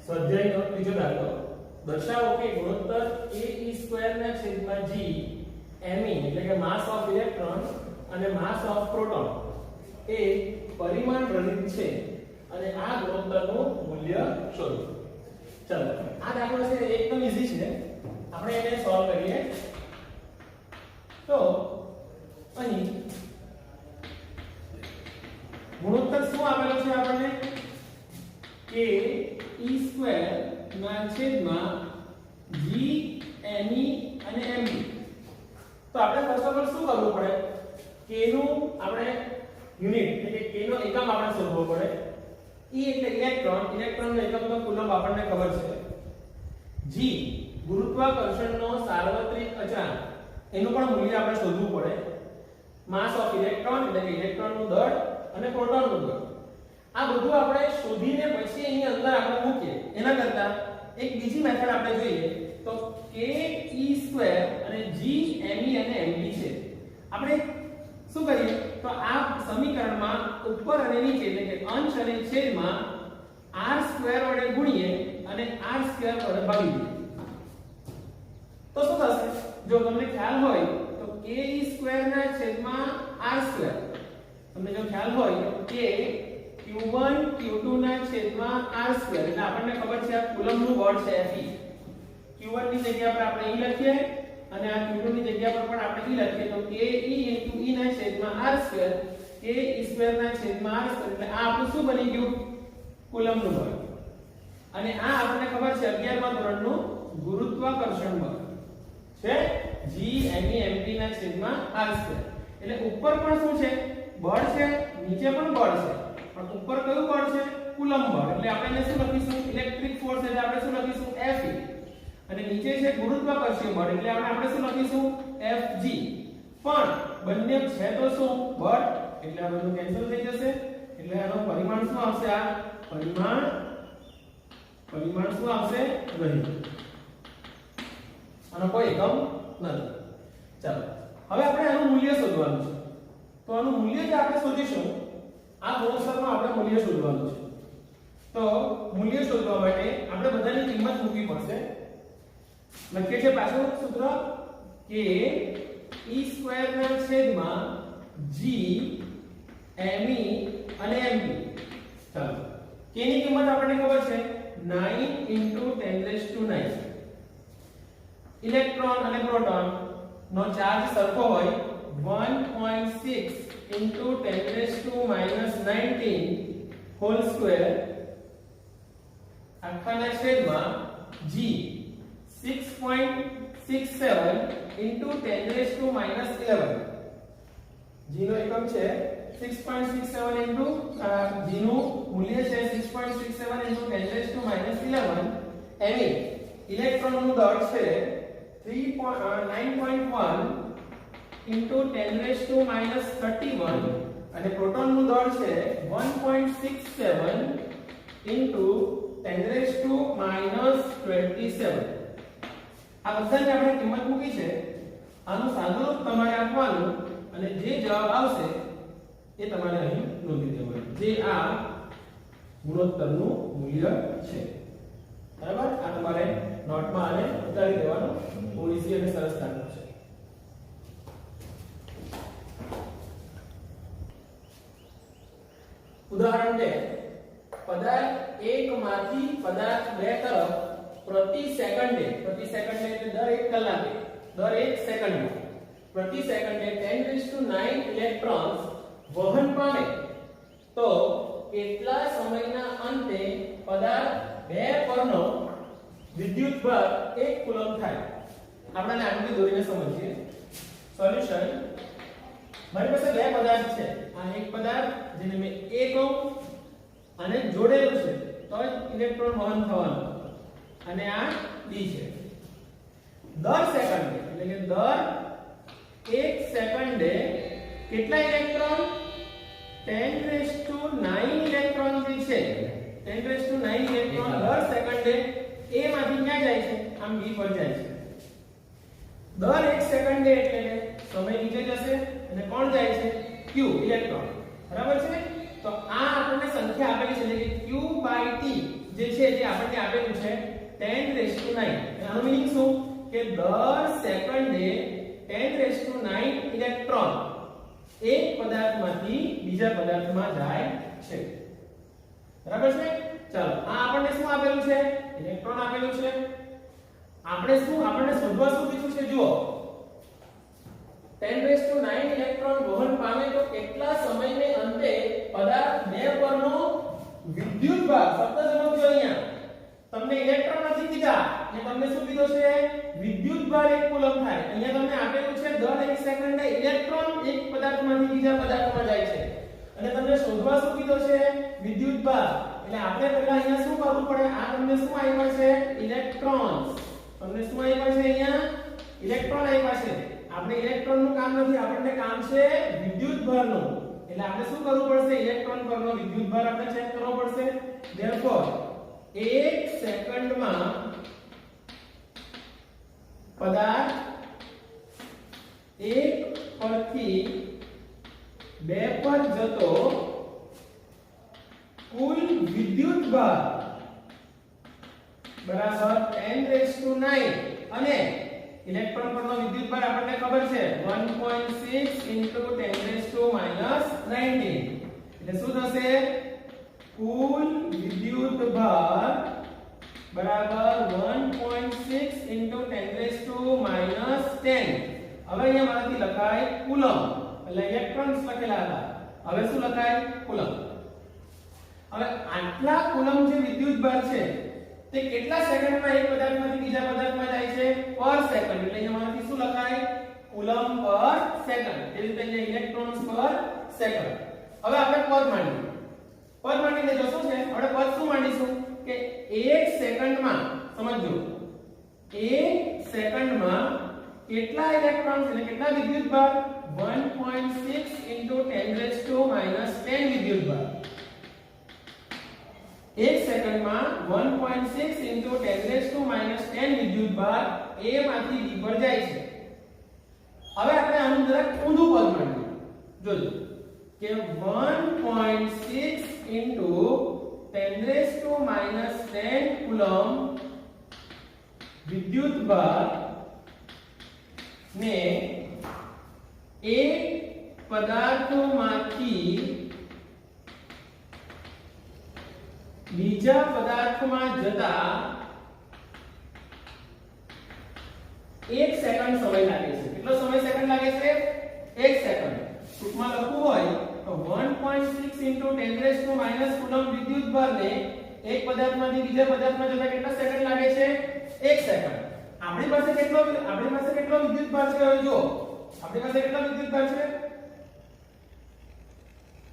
સ્વાધ્યાયનો ત્રીજો દાખલો દર્શાવો કે ગુણોત્તર ae² ના છેદમાં g me એટલે કે માસ ઓફ ઇલેક્ટ્રોન અને માસ ઓફ પ્રોટોન એ પરિમાણ રહિત છે અને આ ગુણોત્તરનું મૂલ્ય શોધો. ચાલો આ દાખલો છે એકદમ ઈઝી છે, આપણે એને સોલ્વ કરીએ. તો અહીં ગુણોત્તર શું આપેલો છે આપણને કે e² ના છેદમાં g me અને mb. તો આપણે ફર્સ્ટ ઓફ ઓલ શું કરવું પડે, k નું આપણે યુનિટ એટલે કે k નો એકમ આપણે શોધવો પડે. e એટલે ઇલેક્ટ્રોન, ઇલેક્ટ્રોનનો એકમ તો કુલમ્બ આપણને ખબર છે. g ગુરુત્વાકર્ષણનો સાર્વત્રિક અચળાંક, એનું પણ મૂલ્ય આપણે શોધવું પડે. માસ ઓફ ઇલેક્ટ્રોન એટલે કે ઇલેક્ટ્રોનનું દળ અને પ્રોટોનનું દળ, આ બધું આપણે શોધીને પછી અહીં અંદર આપણે મૂકીએ. એના કરતા એક બીજી મેથડ આપણે જોઈએ તો k e² અને g me અને mb છે. આપણે શું કરીએ તો આ સમીકરણમાં ઉપર અને નીચે એટલે કે અંશ અને છેદમાં r² વડે ગુણીએ અને r² વડે ભાગી દઈએ. તો શું થશે, જો તમને ખ્યાલ હોય તો k e² ના છેદમાં r², તમને જો ખ્યાલ હોય તો k q1 q2 ના છેદમાં r² એટલે આપણને ખબર છે આ કુલમ્બનું બળ છે Fe. q1 ની જગ્યા પર આપણે e લખીએ અને આ q2 ની જગ્યા પર પણ આપણે e લખીએ તો k e ના છેદમાં r² k e² ના છેદમાં r² એટલે આ આપણું શું બની ગયું, કુલમ્બનું બળ. અને આ આપણને ખબર છે 11મા ધોરણનું ગુરુત્વાકર્ષણ બળ છે g me mp ના છેદમાં r². એટલે ઉપર પણ શું છે, બળ છે, નીચે પણ બળ છે, પણ ઉપર કયું બળ છે, કુલમ્બ બળ. એટલે આપણે એને શું લખીશું, ઇલેક્ટ્રિક ફોર્સ એટલે આપણે શું લખીશું Fe. અને નીચે છે ગુરુત્વાકર્ષણ બળ એટલે આપણે શું લખીશું Fg. પણ બંને છે તો શું, બળ, એટલે આ બધું કેન્સલ થઈ જશે. એટલે આનો પરિમાણ શું આવશે, આ પરિમાણ શું આવશે, રહી. આનો કોઈ એકમ નથી. ચાલો હવે આપણે આનું મૂલ્ય શોધવાનું છે. તો આનું મૂલ્ય જે આપણે શોધીશું, આ ગુણોત્તરનું આપણે મૂલ્ય શોધવાનું છે. તો મૂલ્ય શોધવા માટે આપણે બધાની કિંમત મૂકવી પડશે. લખીએ છે પાછું સૂત્ર કે e² ના છેદમાં g me અને mb. ચાલો k ની કિંમત આપણને ખબર છે 9 × 10⁹. ઇલેક્ટ્રોન અને પ્રોટોન નો ચાર્જ સરખો હોય 1.6 × 10⁻⁻19 હોલ સ્ક્વેર આખાના છેદમાં g 6.67 × 10⁻11. g નો એકમ છે 6.67 g નું મૂલ્ય છે 6.67 × 10⁻11. me ઇલેક્ટ્રોનનું દળ છે 9.1 × 10⁻31 અને પ્રોટોનનું દળ છે 1.67 × 10⁻27. આ બધાની આપણે કિંમત મૂકી છે. આનું સાદુરૂપ તમારે આપવાનું અને જે જવાબ આવશે એ તમારે અહીં નોંધી દેવાનું, જે આ ગુણોત્તરનું મૂલ્ય છે. બરાબર, આ તમારે નોટમાં આને ઉતારી દેવાનું, થોડી સી અને સરસ લાગવું છે. ઉદાહરણ 2, પદાર્થ 1 માંથી પદાર્થ 2 તરફ પ્રતિ સેકન્ડે એટલે દર 1 કલાકે, દર 1 સેકન્ડે પ્રતિ સેકન્ડે 10⁹ ઇલેક્ટ્રોન્સ વહન પામે તો કેટલા સમયના અંતે પદાર્થ 2 પરનો વિદ્યુતભાર 1 કુલમ્બ થાય. આપણે આકૃતિ દોરીને સમજીએ. સોલ્યુશન, મારી પાસે 2 પદાર્થ છે. આ એક પદાર્થ જેને મેં A કહું અને જોડેલું છે તો ઇલેક્ટ્રોન વહન થવાનું, અને આ B છે. દર સેકન્ડે એટલે કે દર 1 સેકન્ડે કેટલા ઇલેક્ટ્રોન, 10⁹ ઇલેક્ટ્રોન જે છે, 10⁹ ઇલેક્ટ્રોન દર સેકન્ડે A માંથી ક્યાં જાય છે, આમ B પર જાય છે. દર 1 સેકન્ડે એટલે સમય નીચે જશે અને કોણ જાય છે, Q ઇલેક્ટ્રોન. બરાબર છે. તો આ આપણને સંખ્યા આપેલી છે એટલે કે Q/T જે છે જે આપણને આપેલું છે 10⁹ આનો મીનિંગ શું કે દર સેકન્ડે 10⁹ ઇલેક્ટ્રોન એક પદાર્થમાંથી બીજા પદાર્થમાં જાય છે બરાબર છે ચાલો આ આપણને શું આપેલું છે ઇલેક્ટ્રોન આપેલું છે આપણને શોધવા શું કીધું છે જુઓ 10⁹ ઇલેક્ટ્રોન વહન પામે તો કેટલા સમયને અંતે પદાર્થ 2 પરનો વિદ્યુતભાર શબ્દ સમજો અહીંયા તમને ઇલેક્ટ્રોન નથી કીધા ને તમને શું કીધું છે વિદ્યુતભાર 1 કુલમ થાય અહીંયા તમને આપેલું છે દર 1 સેકન્ડે ઇલેક્ટ્રોન એક પદાર્થમાંથી બીજા પદાર્થમાં જાય છે અને તમને શોધવા શું કીધું છે વિદ્યુતભાર એટલે આપણે પહેલા અહીંયા શું કરવું પડે આ તમને શું આવ્યા છે ઇલેક્ટ્રોન્સ તમને શું આવ્યા છે અહીંયા ઇલેક્ટ્રોન આવ્યા છે આપણે ઇલેક્ટ્રોન નું કામ નથી આપણને કામ છે વિદ્યુતભારનું એટલે આપણે શું કરવું પડશે ઇલેક્ટ્રોન પરનો વિદ્યુતભાર આપણે ચેક કરવો પડશે ધેરફોર 1 સેકન્ડમાં પદાર્થ 1 પરથી 2 પર જતો કુલ વિદ્યુતભાર બરાબર 10⁹ અને ઇલેક્ટ્રોન પરનો વિદ્યુતભાર આપણને ખબર છે 1.6 × 10⁻⁻19 એટલે શું થશે કુલ વિદ્યુતભાર બરાબર 1.6 × 10⁻⁻10 હવે અહીંયા મારાથી લખાય કુલમ એટલે ઇલેક્ટ્રોન્સ લખેલા હતા હવે શું લખાય કુલમ હવે આટલા કુલમ જે વિદ્યુતભાર છે તે કેટલા સેકન્ડમાં એક પદાર્થમાંથી બીજા પદાર્થમાં જાય છે પર સેકન્ડ એટલે અહીંયામાંથી શું લખાય કુલમ પર સેકન્ડ એ રીતે અહીંયા ઇલેક્ટ્રોન્સ પર સેકન્ડ હવે આપણે પદ માંડીને જોશું છે આપણે પદ શું માંડીશું કે 1 સેકન્ડમાં સમજો 1 સેકન્ડમાં કેટલા ઇલેક્ટ્રોન્સ એટલે કેટલા વિદ્યુતભાર 1.6 × 10⁻⁻10 વિદ્યુતભાર 1 સેકન્ડમાં 1.6 × 10⁻⁻10 વિદ્યુતભાર A માંથી B પર જાય છે હવે આપણે આનું જરાક ઊંધું પદ માંડીએ જોજો કે 1.6 × 10⁻⁻10 કુલમ વિદ્યુતભાર ને એક પદાર્થમાંથી બીજા પદાર્થમાં જતા 1 સેકન્ડ સમય લાગે છે કેટલો સમય સેકન્ડ લાગે છે 1 સેકન્ડ ટૂંકમાં લખવું હોય તો 1.6 × 10⁻⁻ કુલમ વિદ્યુતભારને એક પદાર્થમાંથી બીજા પદાર્થમાં જતા કેટલા સેકન્ડ લાગે છે 1 સેકન્ડ આપણી પાસે કેટલો વિદ્યુતભાર છે હવે જો આપણી પાસે કેટલો વિદ્યુતભાર છે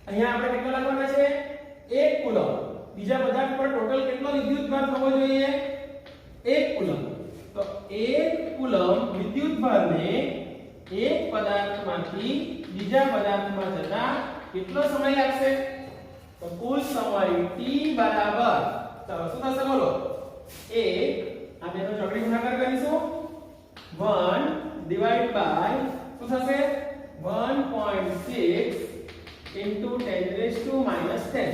અહીંયા આપણે કેટલો લખવાના છે 1 કુલમ બીજા પદાર્થ પર ટોટલ કેટલો વિદ્યુતભાર થવો જોઈએ 1 કુલમ તો 1 કુલમ વિદ્યુતભારને એક પદાર્થમાંથી બીજા પદાર્થમાં જતા કેટલો સમય લાગશે તો કુલ સમય t બરાબર ચાલો શું થશે બોલો 1 આ બેનો ચોકડી ગુણાકાર કરીશું 1 ડિવાઇડ બાય શું થશે 1.6 × 10⁻⁻10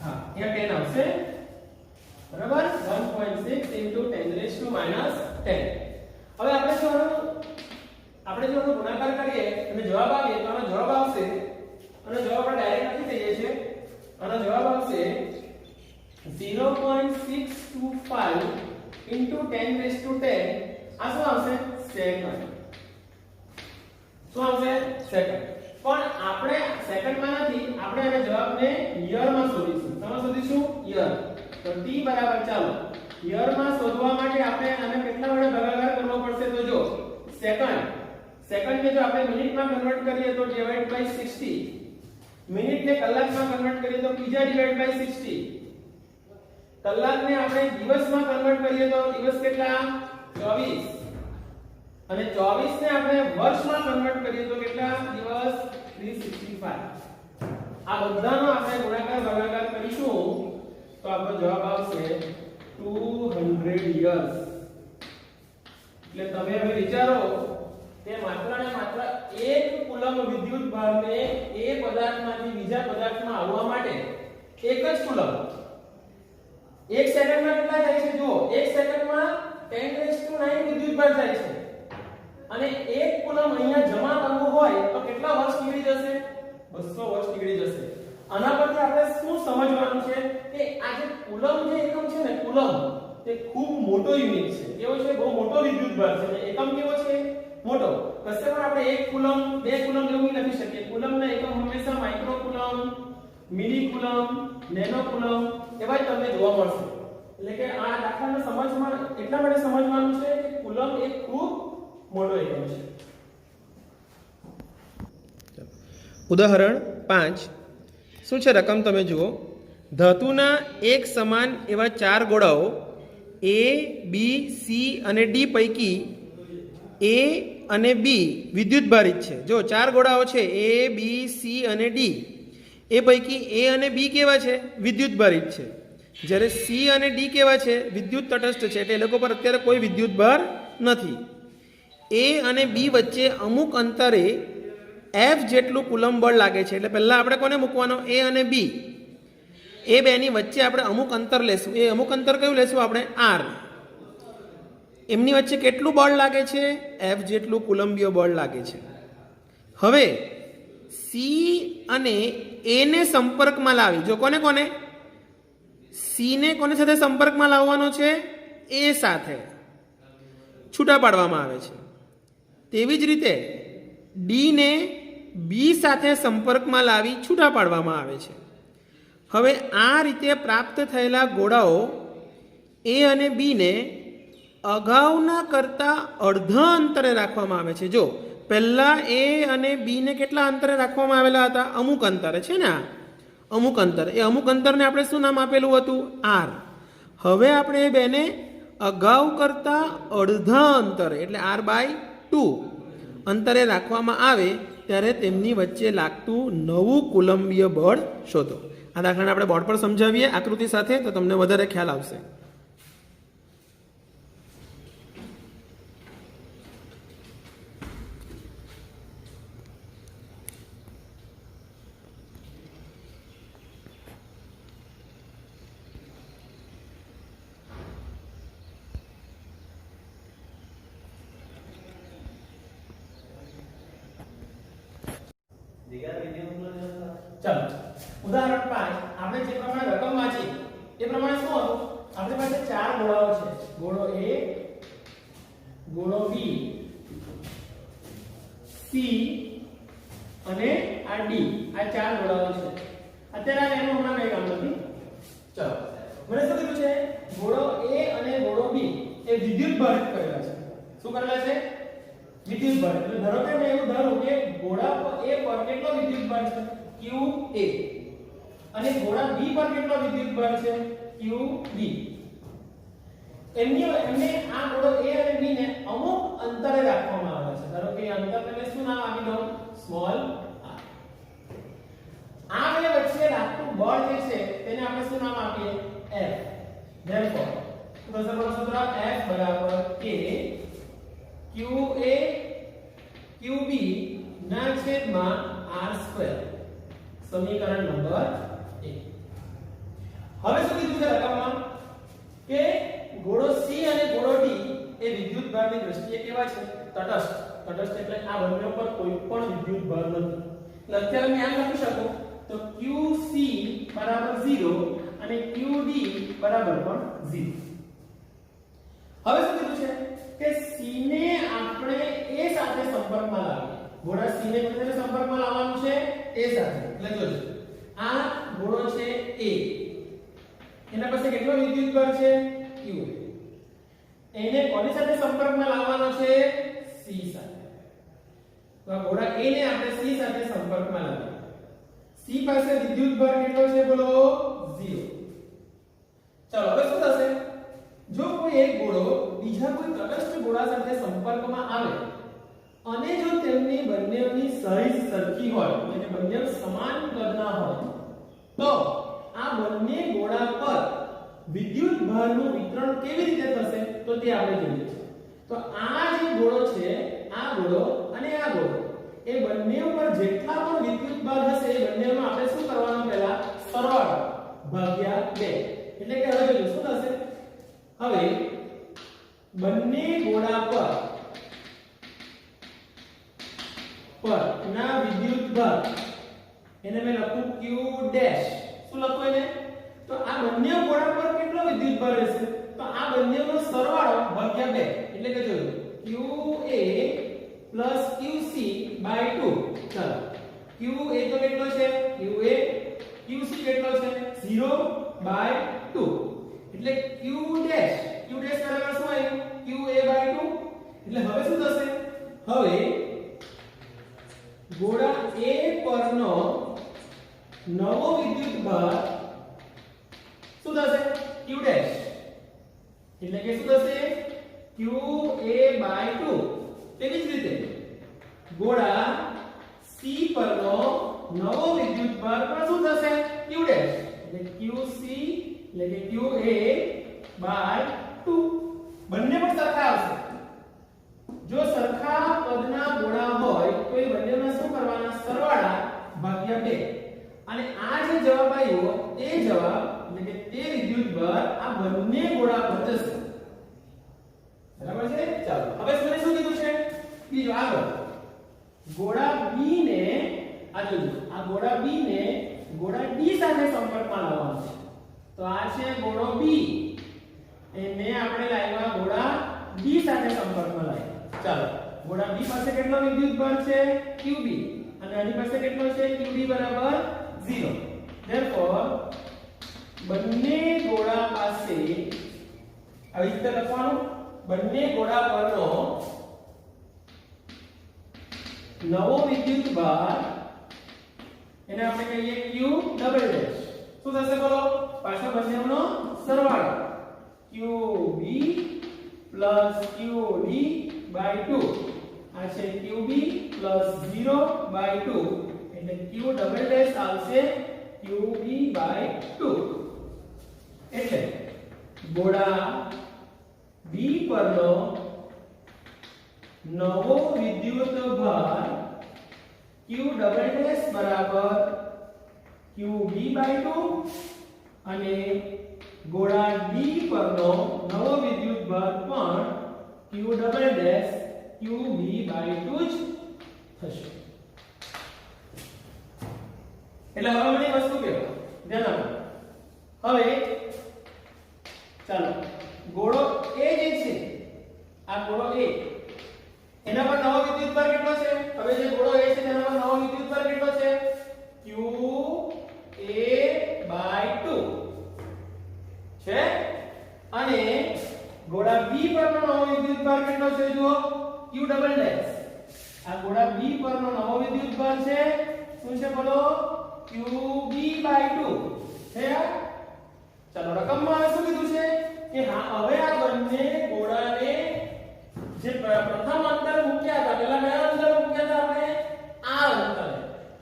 હા અહીંયા 10 આવશે બરાબર 1.6 × 10⁻⁻10 હવે આપણે જો ગુણાકાર કરીએ અને જવાબ આવે તો આનો જવાબ આવશે અને જવાબ આપણે ડાયરેક્ટ લખી દઈએ છીએ આનો જવાબ આવશે 0.625 × 10⁻10 આ શું આવશે સેકન્ડ શું આવશે સેકન્ડ પણ આપણે સેકન્ડમાં નથી આપણે આને જવાબને યરમાં શોધીશું શેમાં શોધીશું યર તો t બરાબર ચાલો યરમાં શોધવા માટે આપણે આને કેટલા વડે ભાગાકાર કરવો પડશે તો જો સેકન્ડને જો આપણે મિનિટમાં કન્વર્ટ કરીએ તો ડિવાઇડ બાય 60 મિનિટને કલાકમાં કન્વર્ટ કરીએ તો બીજા ડિવાઇડ બાય 60 કલાકને આપણે દિવસમાં કન્વર્ટ કરીએ તો દિવસ કેટલા 24 અને 24 ને આપણે વર્ષમાં કન્વર્ટ કરીએ તો કેટલા દિવસ 365 આ બધાનો આપણે ગુણાકાર ભાગાકાર કરીશું તો આપણો જવાબ આવશે 200 યર્સ એટલે તમે હવે વિચારો કે માત્ર ને માત્ર 1 કુલમ વિદ્યુત ભારને એ પદાર્થમાંથી બીજા પદાર્થમાં આવવા માટે 1 જ કુલમ 1 સેકન્ડમાં કેટલા જાય છે જુઓ 1 સેકન્ડમાં 10⁹ વિદ્યુત ભાર જાય છે અને 1 કુલમ અહીંયા જમા કરવું હોય તો કેટલા વર્ષ નીકળી જશે 200 વર્ષ નીકળી જશે આના પરથી આપણે શું સમજવાનું છે કે આ જે કુલમ જે એકમ છે ને કુલમ તે ખૂબ મોટો યુનિટ છે કેવો છે બહુ મોટો વિદ્યુત ભાર છે અને એકમ કેવો છે મોટો કશે પણ આપણે 1 કુલમ 2 કુલમ એવું લખી શકીએ કુલમના એકમ હંમેશા માઇક્રો કુલમ મિલી કુલમ નેનો કુલમ એવા જ તમને જોવા મળશે એટલે કે આ દાખલાને સમજમાં એટલા માટે સમજવાનું છે કે કુલમ એક ખૂબ મોટો એકમ છે ઉદાહરણ 5 શું છે રકમ તમે જુઓ ધાતુના એક સમાન એવા 4 ગોળાઓ A B C અને D પૈકી A અને B વિદ્યુત ભારિત છે જો 4 ગોળાઓ છે A B C અને D એ પૈકી A અને B કેવા છે વિદ્યુત ભારિત છે જ્યારે C અને D કેવા છે વિદ્યુત તટસ્થ છે એટલે એ લોકો પર અત્યારે કોઈ વિદ્યુત ભાર નથી A અને B વચ્ચે અમુક અંતરે F જેટલું કુલમ બળ લાગે છે એટલે પહેલા આપણે કોને મૂકવાનો A અને B એ બેની વચ્ચે આપણે અમુક અંતર લેશું એ અમુક અંતર કયું લેશું આપણે R એમની વચ્ચે કેટલું બળ લાગે છે F જેટલું કુલંબીય બળ લાગે છે હવે C અને A ને સંપર્કમાં લાવી જો કોને કોને C ને કોને સાથે સંપર્કમાં લાવવાનો છે A સાથે છૂટા પાડવામાં આવે છે તેવી જ રીતે D ને B સાથે સંપર્કમાં લાવી છૂટા પાડવામાં આવે છે હવે આ રીતે પ્રાપ્ત થયેલા ગોળાઓ A અને B ને અગાઉના કરતા અડધા અંતરે રાખવામાં આવે છે જો પહેલા A અને B ને કેટલા અંતરે રાખવામાં આવેલા હતા અમુક અંતરે છે ને અમુક અંતર એ અમુક અંતરને આપણે શું નામ આપેલું હતું R હવે આપણે એ બેને અગાઉ કરતા અડધા અંતરે એટલે R/2 અંતરે રાખવામાં આવે ત્યારે તેમની વચ્ચે લાગતું નવું કુલંબીય બળ શોધો આ દાખલાને આપણે બોર્ડ પર સમજાવીએ આકૃતિ સાથે તો તમને વધારે ખ્યાલ આવશે ચાલો ઉદાહરણ 5 આપણે જે પ્રમાણે રકમ વાંચી એ પ્રમાણે શું હતું આપણી પાસે 4 ગોળાઓ છે ગોળો A ગોળો B C અને આ D આ 4 ગોળાઓ છે અત્યારે એનું હમણાં કઈ કામ નથી ચાલો મને શું કીધું છે ગોળો A અને ગોળો B એ વિદ્યુત ભારિત કરેલા છે શું કરેલા છે વિદ્યુત ભાર એટલે ધારો કે મેં એવું ધારું કે ગોળા A પર કેટલો વિદ્યુત ભાર છે QA અને ગોળા B પર કેટલો વિદ્યુત ભાર છે QB એમને આ ગોળો A અને B ને અમુક અંતરે રાખવામાં આવે છે ધારો કે અંતરને મેં શું નામ આપી દઉં સ્મોલ r આ બે વચ્ચે લાગતું બળ જે છે તેને આપણે શું નામ આપીએ F therefore તો સૂત્ર F બરાબર K QA QB ના છેદમાં R² સમીકરણ નંબર 1 હવે શું કીધું છે રકમમાં કે ગોળો C અને ગોળો D એ વિદ્યુત ભારની દ્રષ્ટિએ કેવા છે તટસ્થ એટલે આ બંને પર કોઈ પણ વિદ્યુત ભાર નથી એટલે અત્યારે મેં આમ લખી શકું તો QC બરાબર 0 અને QD બરાબર પણ 0 હવે શું કીધું છે કે C ને આપણે A સાથે સંપર્કમાં લાવીએ ગોળા C ને કોને સંપર્કમાં લાવવાનું છે A સાથે એટલે જોજો આ ગોળો છે A એના પાસે કેટલો વિદ્યુત ભાર છે Q એને કોની સાથે સંપર્કમાં લાવવાનો છે C સાથે તો આ ગોળા A ને આપણે C સાથે સંપર્કમાં લાવીએ C પાસે વિદ્યુત ભાર કેટલો છે બોલો 0 ચાલો હવે શું થશે જો કોઈ એક ગોળો બીજા કોઈ તટસ્થ ગોળા સાથે સંપર્કમાં આવે અને જો તેમની બંનેની સાઈઝ સરખી હોય એટલે બંને સમાન કદના હોય તો આ બંને ગોળા પર વિદ્યુત ભારનું વિતરણ કેવી રીતે થશે તો તે આપણે જોઈએ તો આ જે ગોળો છે આ ગોળો અને આ ગોળો એ બંને ઉપર જેટલા પણ વિદ્યુત ભાર હશે એ બંનેનો આપણે શું કરવાનું પહેલા સરવાળો ભાગ્યા 2 એટલે કે હવે જોજો શું થશે હવે બંને ગોળા પર ના વિદ્યુત ભાર એને મેં લખું q ડેશ શું લખું એને તો આ બંને ગોળા પર કેટલો વિદ્યુત ભાર રહેશે તો આ બંનેનો સરવાળો ભાગ્યા 2 એટલે કે જોજો qa qc 2 ચાલો qa તો કેટલો છે qa qc કેટલો છે 0/2 એટલે q ડેશ બરાબર શું આવ્યું qa/2 એટલે હવે શું થશે હવે ગોળા A પરનો નવો વિદ્યુત ભાર શું થશે q ડેશ એટલે કે શું થશે qa/2 તેવી જ રીતે ગોળા C પરનો નવો વિદ્યુત ભાર પણ શું થશે q ડેશ એટલે qc એટલે કે qa/2 બંને પણ સરખા આવશે જો સરખા કદના ગોળા હોય તો એ બંનેના શું કરવાના સરવાળા ભાગ્યા 2 અને આ જે જવાબ આવ્યો તે જવાબ એટલે કે તે વિદ્યુત ભાર આ બંને ગોળા પર જશે બરાબર છે ચાલો હવે મને શું કીધું છે બીજો આગળ ગોળા B ને આ જોજો આ ગોળા B ને ગોળા D સાથે સંપર્કમાં લાવવાનો છે તો આ છે ગોળો B એને આપણે લાવ્યા ગોળા D સાથે સંપર્કમાં લાવ્યા ચાલો ગોળા B પાસે કેટલો વિદ્યુત ભાર છે QB અને આની પાસે કેટલો છે QD બરાબર 0 therefore બંને ગોળા પાસે આવી રીતે લખવાનું બંને ગોળા પરનો નવો વિદ્યુત ભાર એને આપણે કહીએ Q ડબલ ડેશ શું થશે બોલો પાછો બંનેનો સરવાળો QB QD/2 આ છે QB +0/2 એટલે Q ડબલ ડેશ આવશે QB/2 એટલે ગોળા B પરનો નવો વિદ્યુત ભાર Q ડબલ ડેશ બરાબર QB/2 અને ગોળા D પરનો નવો વિદ્યુત ભાર પણ Q ડબલ ડેશ QB/2 જ થશે એટલે હવે મને વસ્તુ કહેવા ધ્યાન આપો હવે ચાલો ગોળો A જે છે આ ગોળો A એના પર નવો વિદ્યુત ભાર કેટલો છે હવે જે ગોળો A છે તેના પર નવો વિદ્યુત ભાર કેટલો છે QA/2 છે અને ગોળા B પરનો નવો વિદ્યુત ભાર કેટલો છે જુઓ Q ડબલ ડેશ આ ગોળા B પરનો નવો વિદ્યુત ભાર છે શું છે બોલો QB/2 છે ચાલો રકમમાં હવે શું કીધું છે કે હા હવે આ બંને ગોળાને જે પ્રથમ અંતર મૂક્યા હતા પહેલા કયા અંતર મૂક્યા હતા આપણે આ અંતર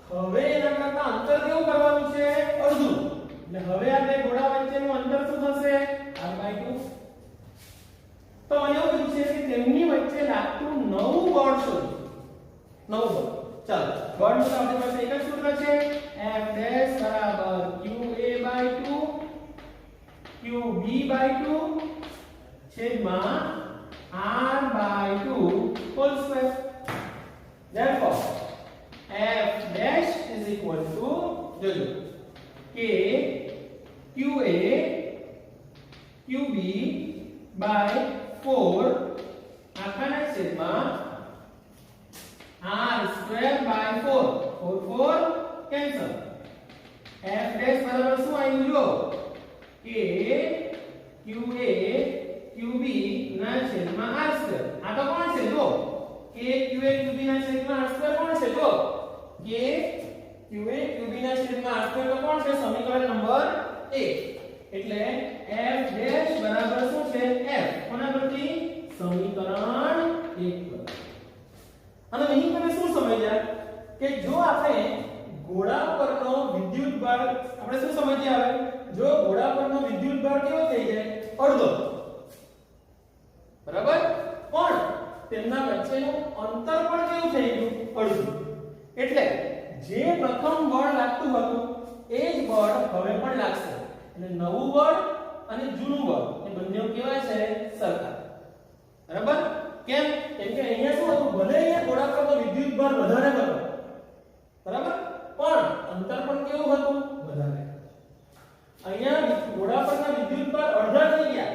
હવે એના કરતા અંતર કેવું કરવાનું છે અડધું એટલે હવે આ બે ગોળા વચ્ચેનું અંતર શું થશે r/2 તો અહીંયા એવું છે કે તેમની વચ્ચે લાગતું નવું બળ શોધો નવું બળ ચાલો બળનું તો આપણી પાસે એક જ સૂત્ર છે F ડેશ બરાબર QA/2 QB/2 છેદમાં r/2 whole square therefore F dash is equal to જોજો કે QA QB/4 આખાના છેદમાં r²/4 4 કેન્સલ F dash બરાબર શું આવ્યું જો કે QA QB ના છેદમાં r². આ તો કોણ છે જો કે QA QB ના છેદમાં r² કોણ છે જો કે QA QB ના છેદમાં r² તો કોણ છે સમીકરણ નંબર 1 એટલે F ડેશ બરાબર શું છે F કોના પરથી સમીકરણ 1 પર અને અહીં તમે શું સમજ્યા કે જો આપણે ગોળા પરનો વિદ્યુત ભાર આપણે શું સમજીએ હવે જો ગોળા પરનો વિદ્યુત ભાર કેવો થઈ જાય અડધો બરાબર પણ તેમના વચ્ચેનું અંતર પણ કેવું થઈ ગયું અડધું એટલે જે પ્રથમ બળ લાગતું હતું એ જ બળ હવે પણ લાગશે એટલે નવું બળ અને જૂનું બળ એ બંને કેવા છે સરખા બરાબર કેમ કે અહીંયા શું હતું ભલે અહીંયા ગોળા પર તો વિદ્યુત બળ વધારે હતો બરાબર પણ અંતર પણ કેવું હતું વધારે અહીંયા ગોળા પરના વિદ્યુત બળ અડધા થઈ ગયા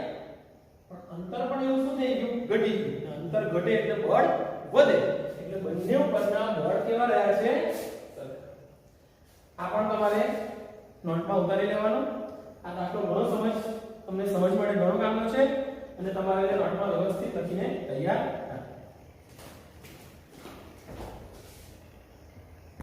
પણ અંતર પણ એવું શું થઈ ગયું ઘટી ગયું અંતર ઘટે એટલે બળ વધે એટલે બંને પરના બળ કેવા રહ્યા છે આ પણ તમારે નોટમાં ઉતારી લેવાનું આ દાખલો ઘણો તમને સમજ માટે ઘણો કામનો છે અને તમારે નોટમાં વ્યવસ્થિત લખીને તૈયાર